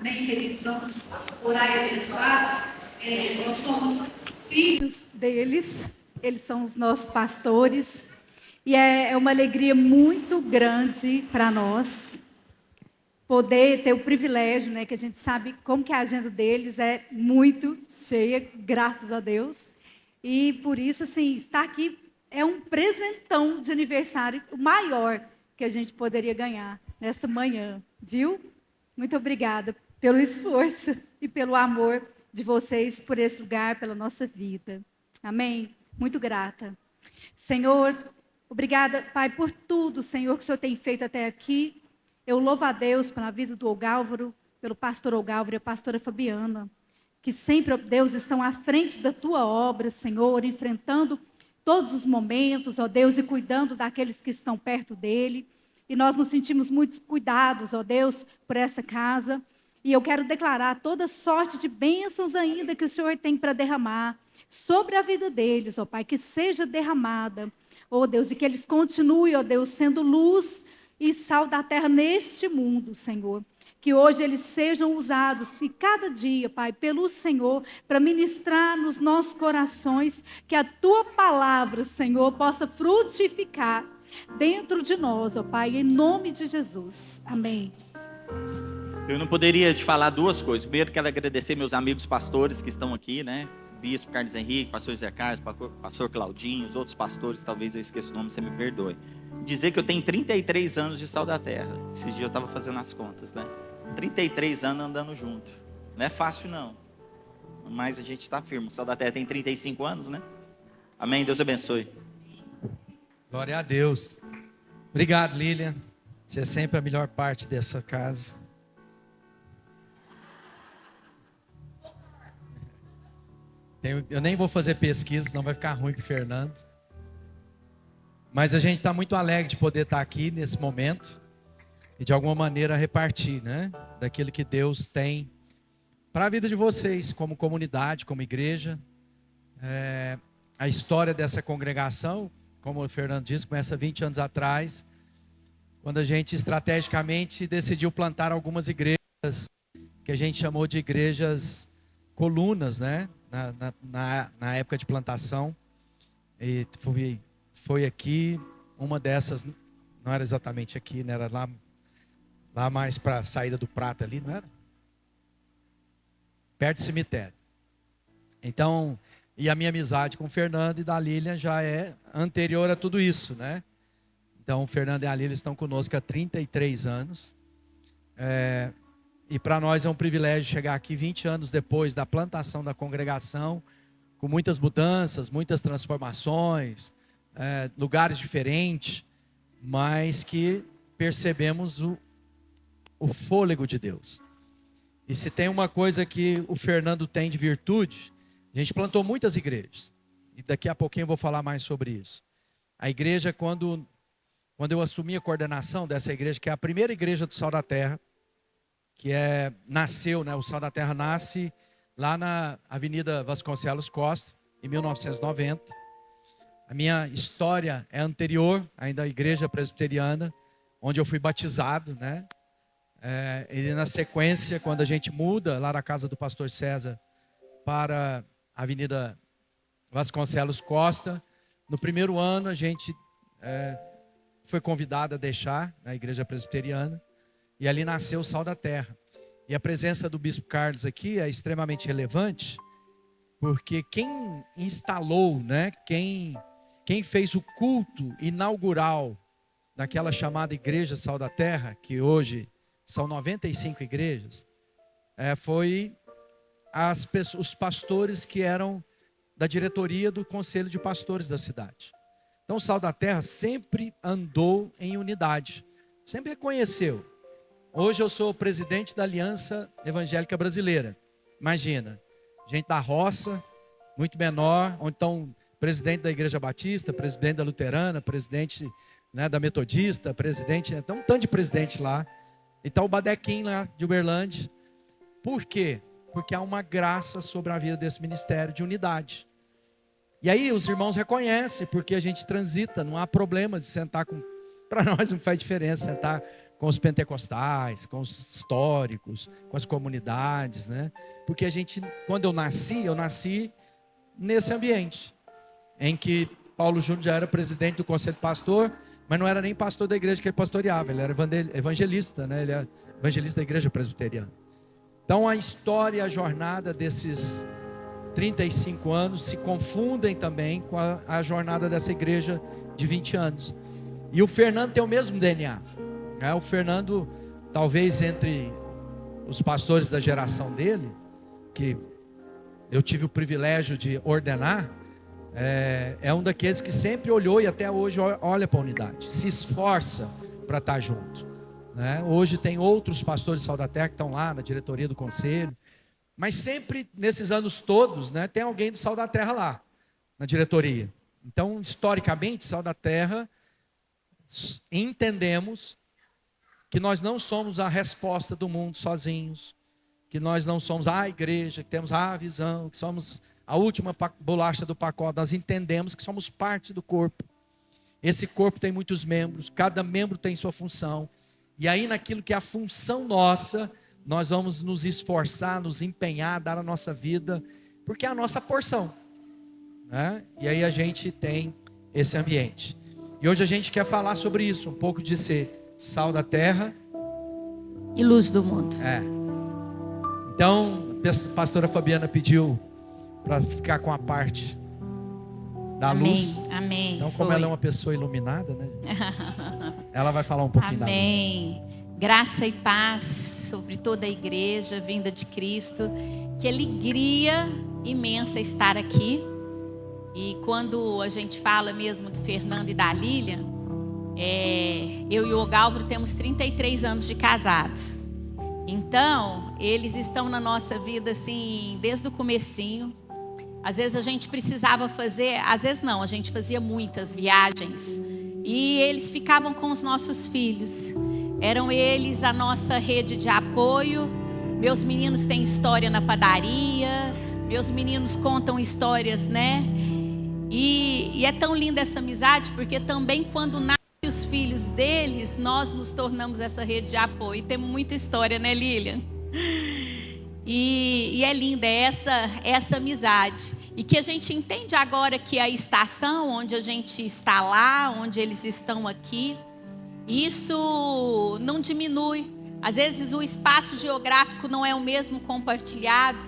Amém, queridos? Vamos orar e abençoar. Nós somos filhos deles, eles são os nossos pastores, e é uma alegria muito grande para nós poder ter o privilégio, né, que a gente sabe como que a agenda deles é muito cheia, graças a Deus, e por isso, assim, estar aqui é um presentão de aniversário maior que a gente poderia ganhar nesta manhã, viu? Muito obrigada pelo esforço e pelo amor de vocês por esse lugar, pela nossa vida. Amém? Muito grata. Senhor, obrigada, Pai, por tudo, Senhor, que o Senhor tem feito até aqui. Eu louvo a Deus pela vida do Ogálvaro, pelo pastor Ogálvaro e a pastora Fabiana, que sempre, ó Deus, estão à frente da tua obra, Senhor, enfrentando todos os momentos, ó Deus, e cuidando daqueles que estão perto dele. E nós nos sentimos muito cuidados, ó Deus, por essa casa. E eu quero declarar toda sorte de bênçãos ainda que o Senhor tem para derramar sobre a vida deles, ó Pai, que seja derramada, ó Deus, e que eles continuem, ó Deus, sendo luz e sal da terra neste mundo, Senhor. Que hoje eles sejam usados, e cada dia, Pai, pelo Senhor, para ministrar nos nossos corações, que a Tua palavra, Senhor, possa frutificar dentro de nós, ó Pai, em nome de Jesus. Amém. Eu não poderia te falar duas coisas. Primeiro, quero agradecer meus amigos pastores que estão aqui, né? Bispo Carlos Henrique, pastor Zé Carlos, pastor Claudinho, os outros pastores, talvez eu esqueça o nome, você me perdoe. Dizer que eu tenho 33 anos de Sal da Terra. Esses dias eu estava fazendo as contas, né? 33 anos andando junto. Não é fácil, não. Mas a gente está firme. O Sal da Terra tem 35 anos, né? Amém? Deus abençoe. Glória a Deus. Obrigado, Lilian. Você é sempre a melhor parte dessa casa. Eu nem vou fazer pesquisa, senão vai ficar ruim para o Fernando. Mas a gente está muito alegre de poder estar aqui nesse momento e de alguma maneira repartir, né, daquilo que Deus tem para a vida de vocês, como comunidade, como igreja. A história dessa congregação, como o Fernando disse, começa 20 anos atrás, quando a gente estrategicamente decidiu plantar algumas igrejas, que a gente chamou de igrejas colunas, né? Na época de plantação. E foi aqui, uma dessas, não era exatamente aqui, né? Era lá mais para a saída do Prata ali, não era? Perto do cemitério. Então, e a minha amizade com o Fernando e da Lilian já é anterior a tudo isso, né? Então, o Fernando e a Lilian estão conosco há 33 anos. E para nós é um privilégio chegar aqui 20 anos depois da plantação da congregação, com muitas mudanças, muitas transformações, lugares diferentes, mas que percebemos o fôlego de Deus. E se tem uma coisa que o Fernando tem de virtude, a gente plantou muitas igrejas, e daqui a pouquinho eu vou falar mais sobre isso. A igreja, quando eu assumi a coordenação dessa igreja, que é a primeira igreja do Sal da Terra, que nasceu, né? O Sal da Terra nasce lá na Avenida Vasconcelos Costa, em 1990. A minha história é anterior, ainda à igreja presbiteriana, onde eu fui batizado, né? E na sequência, quando a gente muda lá da casa do pastor César para a Avenida Vasconcelos Costa, no primeiro ano a gente foi convidado a deixar a igreja presbiteriana. E ali nasceu o Sal da Terra. E a presença do Bispo Carlos aqui é extremamente relevante, porque quem instalou, né, quem fez o culto inaugural daquela chamada Igreja Sal da Terra, que hoje são 95 igrejas, foi os pastores que eram da diretoria do Conselho de Pastores da cidade. Então o Sal da Terra sempre andou em unidade, sempre reconheceu. Hoje eu sou presidente da Aliança Evangélica Brasileira. Imagina, gente da roça, muito menor, ou então presidente da Igreja Batista, presidente da Luterana, presidente, né, da Metodista, presidente, tem um tanto de presidente lá. E está o Badequim lá de Uberlândia. Por quê? Porque há uma graça sobre a vida desse ministério de unidade. E aí os irmãos reconhecem, porque a gente transita, não há problema de sentar com... Para nós não faz diferença sentar com os pentecostais, com os históricos, com as comunidades, né? Porque quando eu nasci nesse ambiente, em que Paulo Júnior já era presidente do conselho pastor, mas não era nem pastor da igreja que ele pastoreava, ele era evangelista, né? Ele é evangelista da igreja presbiteriana. Então a história e a jornada desses 35 anos se confundem também com a jornada dessa igreja de 20 anos. E o Fernando tem o mesmo DNA. O Fernando, talvez entre os pastores da geração dele, que eu tive o privilégio de ordenar, é um daqueles que sempre olhou e até hoje olha para a unidade, se esforça para estar junto, né? Hoje tem outros pastores de Sal da Terra que estão lá na diretoria do conselho, mas sempre nesses anos todos, né, tem alguém do Sal da Terra lá na diretoria. Então, historicamente, Sal da Terra, entendemos que nós não somos a resposta do mundo sozinhos, que nós não somos a igreja, que temos a visão, que somos a última bolacha do pacote. Nós entendemos que somos parte do corpo. Esse corpo tem muitos membros, cada membro tem sua função. E aí naquilo que é a função nossa, nós vamos nos esforçar, nos empenhar, dar a nossa vida, porque é a nossa porção, né? E aí a gente tem esse ambiente. E hoje a gente quer falar sobre isso, um pouco de ser sal da terra e luz do mundo. Então, a pastora Fabiana pediu para ficar com a parte da luz. Amém. Então, como ela é uma pessoa iluminada, né? Ela vai falar um pouquinho da luz. Amém. Graça e paz sobre toda a igreja, vinda de Cristo. Que alegria imensa estar aqui. E quando a gente fala mesmo do Fernando e da Lilian, eu e o Ogálvaro temos 33 anos de casados. Então, eles estão na nossa vida assim, desde o comecinho. Às vezes a gente precisava fazer, às vezes não, a gente fazia muitas viagens. E eles ficavam com os nossos filhos. Eram eles a nossa rede de apoio. Meus meninos têm história na padaria. Meus meninos contam histórias, né? E é tão linda essa amizade, porque também quando nascem os filhos deles, nós nos tornamos essa rede de apoio. E temos muita história, né, Lilian? E é linda essa amizade. E que a gente entende agora que a estação onde a gente está lá, onde eles estão aqui, isso não diminui. Às vezes o espaço geográfico não é o mesmo compartilhado,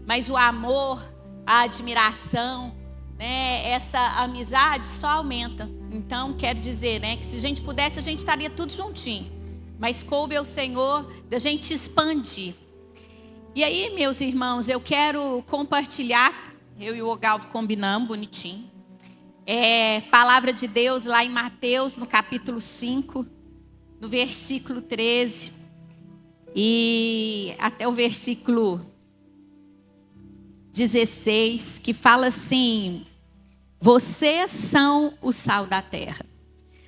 mas o amor, a admiração, né, essa amizade só aumenta. Então quero dizer, né, que se a gente pudesse, a gente estaria tudo juntinho, mas coube ao Senhor da gente expandir. E aí, meus irmãos, eu quero compartilhar, eu e o Ogalvo combinamos bonitinho, palavra de Deus lá em Mateus, no capítulo 5, no versículo 13 e até o versículo 16, que fala assim: vocês são o sal da terra.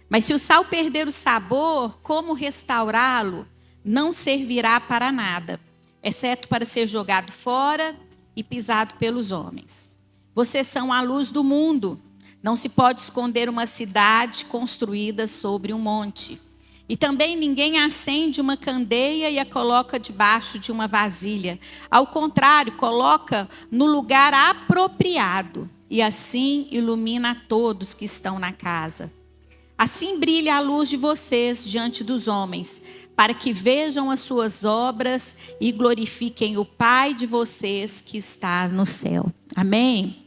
Mas se o sal perder o sabor, como restaurá-lo? Não servirá para nada, exceto para ser jogado fora e pisado pelos homens. Vocês são a luz do mundo. Não se pode esconder uma cidade construída sobre um monte. E também ninguém acende uma candeia e a coloca debaixo de uma vasilha. Ao contrário, coloca no lugar apropriado. E assim ilumina a todos que estão na casa. Assim brilha a luz de vocês diante dos homens, para que vejam as suas obras e glorifiquem o Pai de vocês que está no céu. Amém?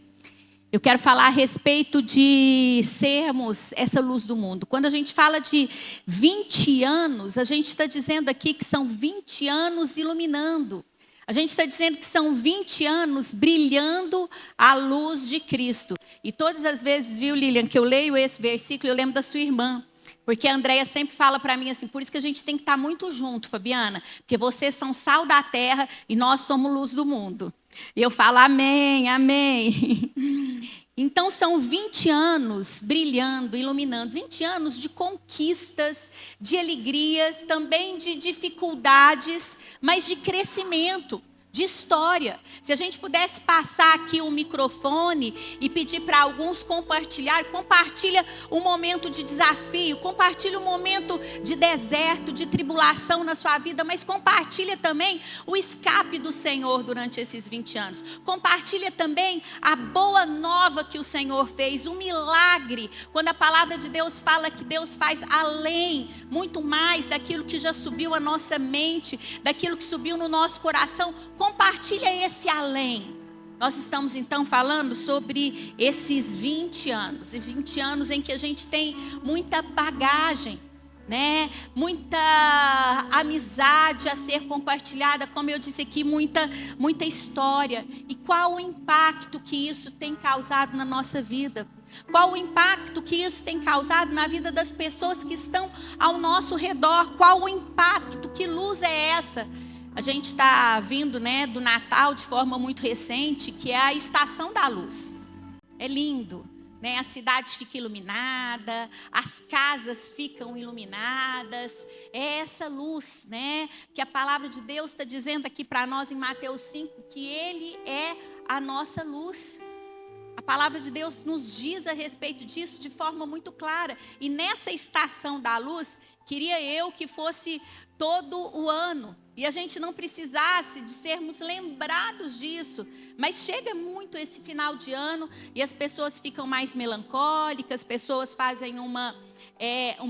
Eu quero falar a respeito de sermos essa luz do mundo. Quando a gente fala de 20 anos, a gente está dizendo aqui que são 20 anos iluminando. A gente está dizendo que são 20 anos brilhando a luz de Cristo. E todas as vezes, viu, Lilian, que eu leio esse versículo, eu lembro da sua irmã. Porque a Andréia sempre fala para mim assim, por isso que a gente tem que estar muito junto, Fabiana. Porque vocês são sal da terra e nós somos luz do mundo. E eu falo amém, amém. Então são 20 anos brilhando, iluminando. 20 anos de conquistas, de alegrias, também de dificuldades, mas de crescimento. de história. Se a gente pudesse passar aqui o microfone e pedir para alguns compartilhar, compartilha um momento de desafio, compartilha um momento de deserto, de tribulação na sua vida, mas compartilha também o escape do Senhor durante esses 20 anos. Compartilha também a boa nova que o Senhor fez, o milagre, quando a palavra de Deus fala que Deus faz além, muito mais daquilo que já subiu à nossa mente, daquilo que subiu no nosso coração. Compartilha esse além. Nós estamos então falando sobre esses 20 anos. E 20 anos em que a gente tem muita bagagem, né? Muita amizade a ser compartilhada, como eu disse aqui, muita história. E qual o impacto que isso tem causado na nossa vida? Qual o impacto que isso tem causado na vida das pessoas que estão ao nosso redor? Qual o impacto? Que luz é essa? A gente está vindo, né, do Natal de forma muito recente, que é a estação da luz. É lindo, né? A cidade fica iluminada, as casas ficam iluminadas. É essa luz, né, que a palavra de Deus está dizendo aqui para nós em Mateus 5, que Ele é a nossa luz. A palavra de Deus nos diz a respeito disso de forma muito clara. E nessa estação da luz, queria eu que fosse todo o ano. E a gente não precisasse de sermos lembrados disso. Mas chega muito esse final de ano e as pessoas ficam mais melancólicas, as pessoas fazem uma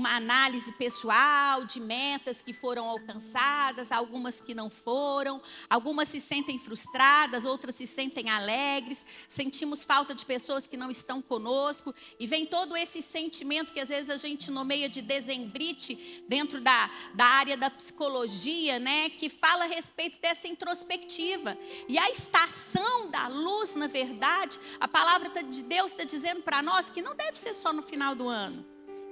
análise pessoal de metas que foram alcançadas, algumas que não foram, algumas se sentem frustradas, outras se sentem alegres, sentimos falta de pessoas que não estão conosco, e vem todo esse sentimento que às vezes a gente nomeia de dezembrite dentro da área da psicologia, né, que fala a respeito dessa introspectiva. E a estação da luz, na verdade, a palavra de Deus está dizendo para nós que não deve ser só no final do ano,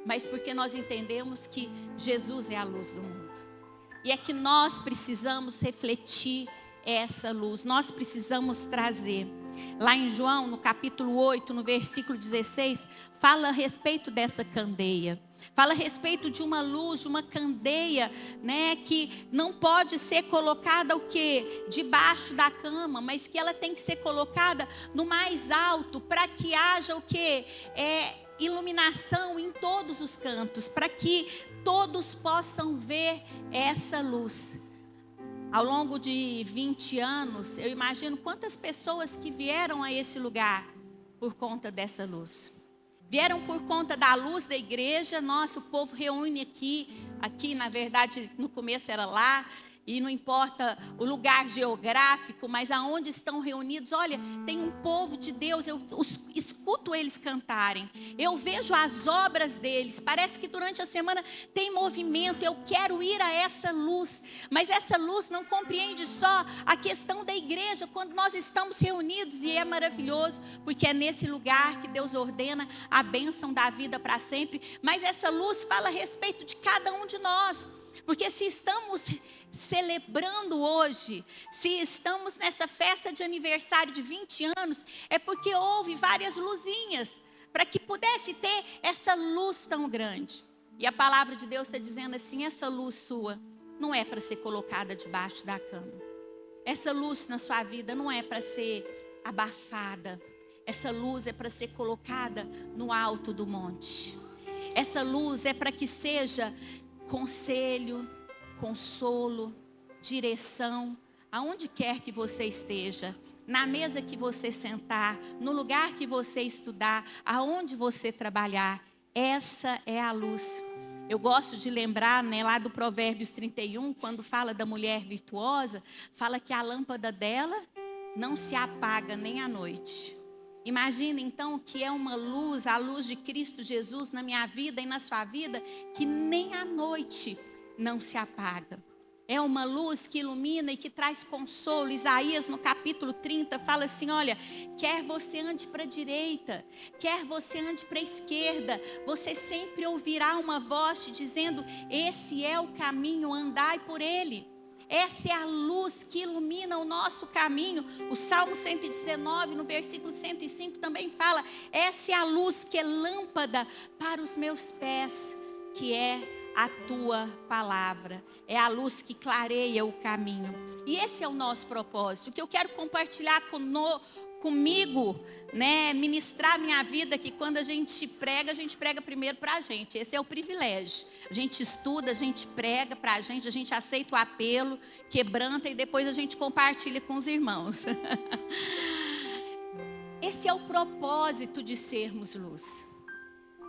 mas porque nós entendemos que Jesus é a luz do mundo. E é que nós precisamos refletir essa luz, nós precisamos trazer. Lá em João, no capítulo 8, no versículo 16, fala a respeito dessa candeia. Fala a respeito de uma luz, de uma candeia, né, que não pode ser colocada o quê? Debaixo da cama, mas que ela tem que ser colocada no mais alto, para que haja o quê? Iluminação em todos os cantos, para que todos possam ver essa luz. Ao longo de 20 anos, eu imagino quantas pessoas que vieram a esse lugar por conta dessa luz. Vieram por conta da luz da igreja. Nossa, o povo reúne aqui na verdade no começo era lá. E não importa o lugar geográfico, mas aonde estão reunidos, olha, tem um povo de Deus, eu escuto eles cantarem, eu vejo as obras deles, parece que durante a semana tem movimento, eu quero ir a essa luz, mas essa luz não compreende só a questão da igreja, quando nós estamos reunidos, e é maravilhoso, porque é nesse lugar que Deus ordena a bênção da vida para sempre, mas essa luz fala a respeito de cada um de nós. Porque se estamos celebrando hoje, se estamos nessa festa de aniversário de 20 anos, é porque houve várias luzinhas, para que pudesse ter essa luz tão grande. E a palavra de Deus está dizendo assim, essa luz sua não é para ser colocada debaixo da cama. Essa luz na sua vida não é para ser abafada. Essa luz é para ser colocada no alto do monte. Essa luz é para que seja conselho, consolo, direção, aonde quer que você esteja, na mesa que você sentar, no lugar que você estudar, aonde você trabalhar, essa é a luz. Eu gosto de lembrar, né, lá do Provérbios 31, quando fala da mulher virtuosa, fala que a lâmpada dela não se apaga nem à noite. Imagina então que é uma luz, a luz de Cristo Jesus na minha vida e na sua vida, que nem à noite não se apaga. É uma luz que ilumina e que traz consolo. Isaías no capítulo 30 fala assim, olha, quer você ande para a direita, quer você ande para a esquerda, você sempre ouvirá uma voz te dizendo, esse é o caminho, andai por ele. Essa é a luz que ilumina o nosso caminho. O Salmo 119, no versículo 105, também fala, essa é a luz que é lâmpada para os meus pés, que é a tua palavra. É a luz que clareia o caminho. E esse é o nosso propósito. O que eu quero compartilhar comigo, né, ministrar minha vida, que quando a gente prega primeiro para a gente. Esse é o privilégio. A gente estuda, a gente prega para a gente aceita o apelo, quebranta e depois a gente compartilha com os irmãos. Esse é o propósito de sermos luz.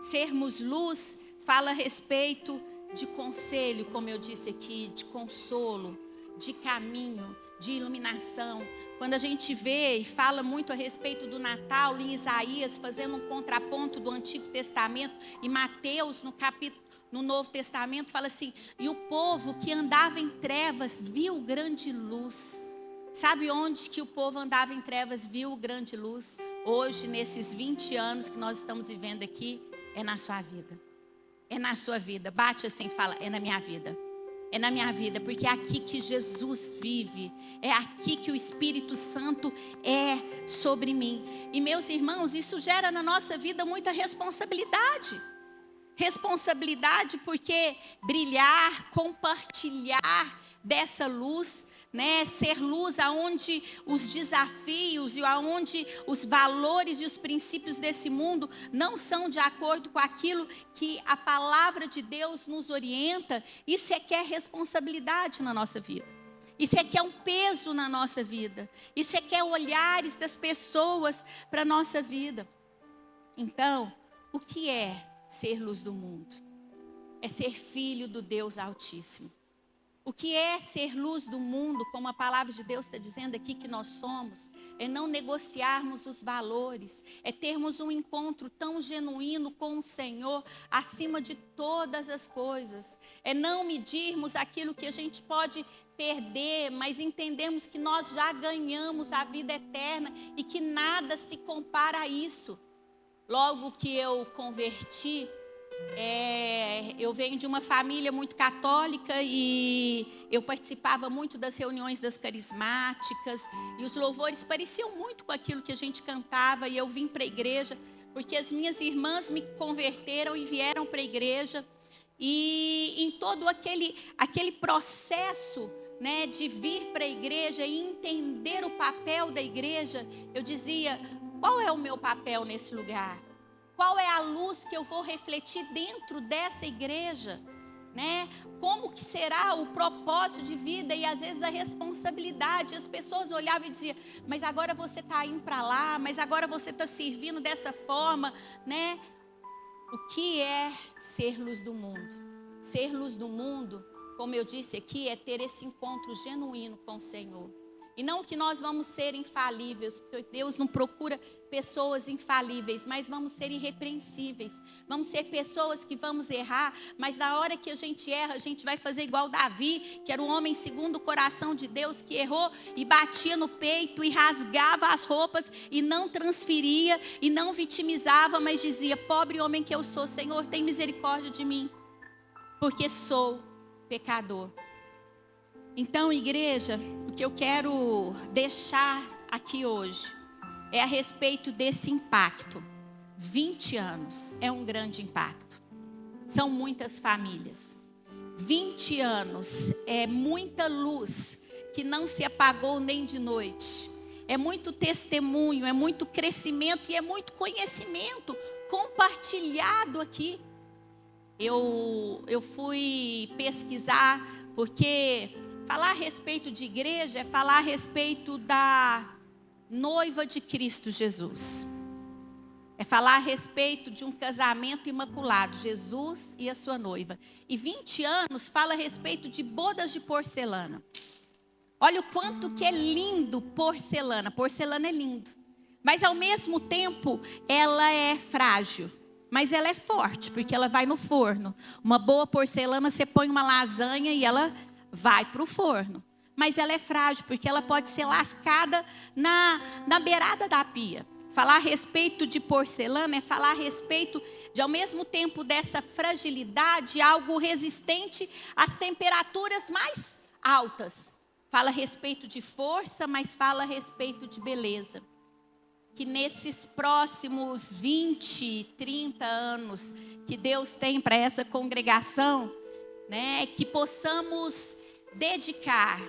Sermos luz fala a respeito de conselho, como eu disse aqui, de consolo, de caminho, de iluminação. Quando a gente vê e fala muito a respeito do Natal, em Isaías, fazendo um contraponto do Antigo Testamento, e Mateus, no Novo Testamento, fala assim: e o povo que andava em trevas viu grande luz. Sabe onde que o povo andava em trevas viu grande luz? Hoje, nesses 20 anos que nós estamos vivendo aqui, é na sua vida. É na sua vida. Bate assim e fala: é na minha vida. É na minha vida, porque é aqui que Jesus vive. É aqui que o Espírito Santo é sobre mim. E meus irmãos, isso gera na nossa vida muita responsabilidade. Responsabilidade porque brilhar, compartilhar dessa luz, né, ser luz aonde os desafios e aonde os valores e os princípios desse mundo não são de acordo com aquilo que a palavra de Deus nos orienta. Isso é que é responsabilidade na nossa vida. Isso é que é um peso na nossa vida. Isso é que é olhares das pessoas para a nossa vida. Então, o que é ser luz do mundo? É ser filho do Deus Altíssimo. O que é ser luz do mundo, como a palavra de Deus está dizendo aqui que nós somos, é não negociarmos os valores, é termos um encontro tão genuíno com o Senhor, acima de todas as coisas, é não medirmos aquilo que a gente pode perder, mas entendemos que nós já ganhamos a vida eterna e que nada se compara a isso. Logo que eu converti, eu venho de uma família muito católica e eu participava muito das reuniões das carismáticas e os louvores pareciam muito com aquilo que a gente cantava, e eu vim para a igreja porque as minhas irmãs me converteram e vieram para a igreja, e em todo aquele processo, né, de vir para a igreja e entender o papel da igreja, eu dizia: qual é o meu papel nesse lugar? Qual é a luz que eu vou refletir dentro dessa igreja, né? Como que será o propósito de vida e às vezes a responsabilidade? As pessoas olhavam e diziam: mas agora você está indo para lá, mas agora você está servindo dessa forma, né? O que é ser luz do mundo? Ser luz do mundo, como eu disse aqui, é ter esse encontro genuíno com o Senhor. E não que nós vamos ser infalíveis, porque Deus não procura pessoas infalíveis, mas vamos ser irrepreensíveis. Vamos ser pessoas que vamos errar, mas na hora que a gente erra, a gente vai fazer igual Davi, que era um homem segundo o coração de Deus, que errou e batia no peito e rasgava as roupas e não transferia e não vitimizava, mas dizia: pobre homem que eu sou, Senhor, tem misericórdia de mim, porque sou pecador. Então, igreja, o que eu quero deixar aqui hoje é a respeito desse impacto. 20 anos é um grande impacto. São muitas famílias. 20 anos é muita luz que não se apagou nem de noite. É muito testemunho, é muito crescimento e é muito conhecimento compartilhado aqui. Eu fui pesquisar, porque falar a respeito de igreja é falar a respeito da noiva de Cristo Jesus. É falar a respeito de um casamento imaculado, Jesus e a sua noiva. E 20 anos fala a respeito de bodas de porcelana. Olha o quanto que é lindo porcelana. Porcelana é lindo. Mas ao mesmo tempo ela é frágil. Mas ela é forte, porque ela vai no forno. Uma boa porcelana, você põe uma lasanha e ela vai para o forno. Mas ela é frágil, porque ela pode ser lascada na beirada da pia. Falar a respeito de porcelana é falar a respeito de, ao mesmo tempo dessa fragilidade, algo resistente às temperaturas mais altas. Fala a respeito de força, mas fala a respeito de beleza. Que nesses próximos 20, 30 anos que Deus tem para essa congregação, né, que possamos dedicar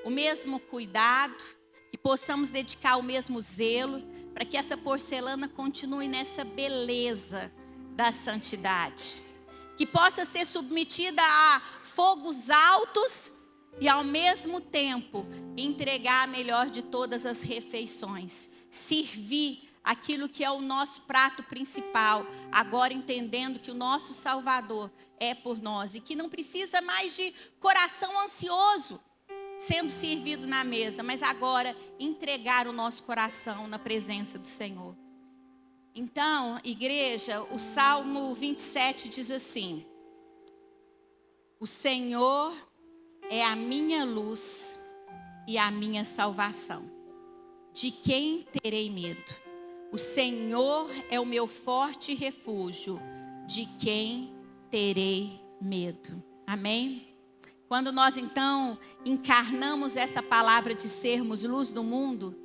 o mesmo cuidado, que possamos dedicar o mesmo zelo, para que essa porcelana continue nessa beleza da santidade, que possa ser submetida a fogos altos e ao mesmo tempo entregar a melhor de todas as refeições, servir aquilo que é o nosso prato principal, agora entendendo que o nosso Salvador é por nós e que não precisa mais de coração ansioso sendo servido na mesa, mas agora entregar o nosso coração na presença do Senhor. Então, igreja, o Salmo 27 diz assim: o Senhor é a minha luz e a minha salvação. De quem terei medo? O Senhor é o meu forte refúgio. De quem terei medo? Amém? Quando nós então encarnamos essa palavra de sermos luz do mundo,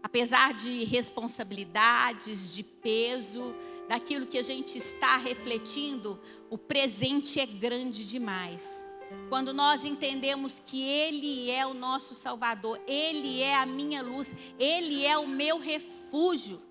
apesar de responsabilidades, de peso, daquilo que a gente está refletindo, o presente é grande demais. Quando nós entendemos que Ele é o nosso Salvador, Ele é a minha luz, Ele é o meu refúgio,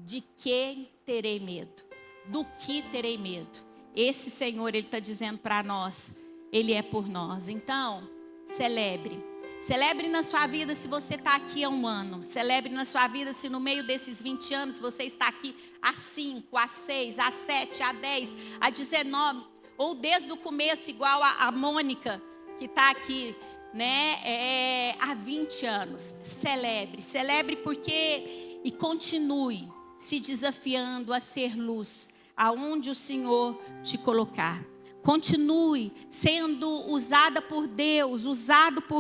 de quem terei medo? Do que terei medo? Esse Senhor, Ele está dizendo para nós, Ele é por nós. Então, celebre. Celebre na sua vida se você está aqui há um ano. Celebre na sua vida se no meio desses 20 anos você está aqui há 5, há 6, há 7, há 10, há 19. Ou desde o começo, igual a Mônica, que está aqui, né, há 20 anos. Celebre porque e continue se desafiando a ser luz aonde o Senhor te colocar. Continue sendo usado por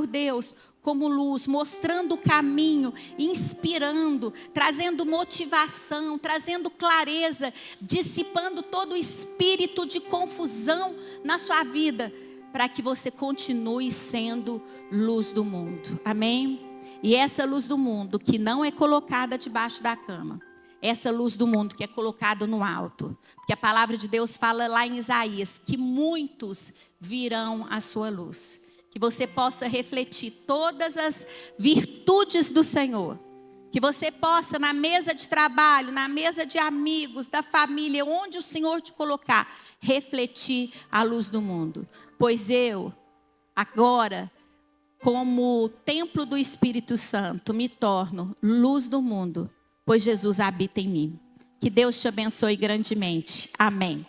Deus como luz, mostrando o caminho, inspirando, trazendo motivação, trazendo clareza, dissipando todo o espírito de confusão na sua vida, para que você continue sendo luz do mundo. Amém? E essa luz do mundo que não é colocada debaixo da cama, essa luz do mundo que é colocada no alto, porque a palavra de Deus fala lá em Isaías que muitos virão à sua luz, que você possa refletir todas as virtudes do Senhor, que você possa na mesa de trabalho, na mesa de amigos, da família, onde o Senhor te colocar, refletir a luz do mundo. Pois eu agora, como templo do Espírito Santo, me torno luz do mundo, pois Jesus habita em mim. Que Deus te abençoe grandemente. Amém.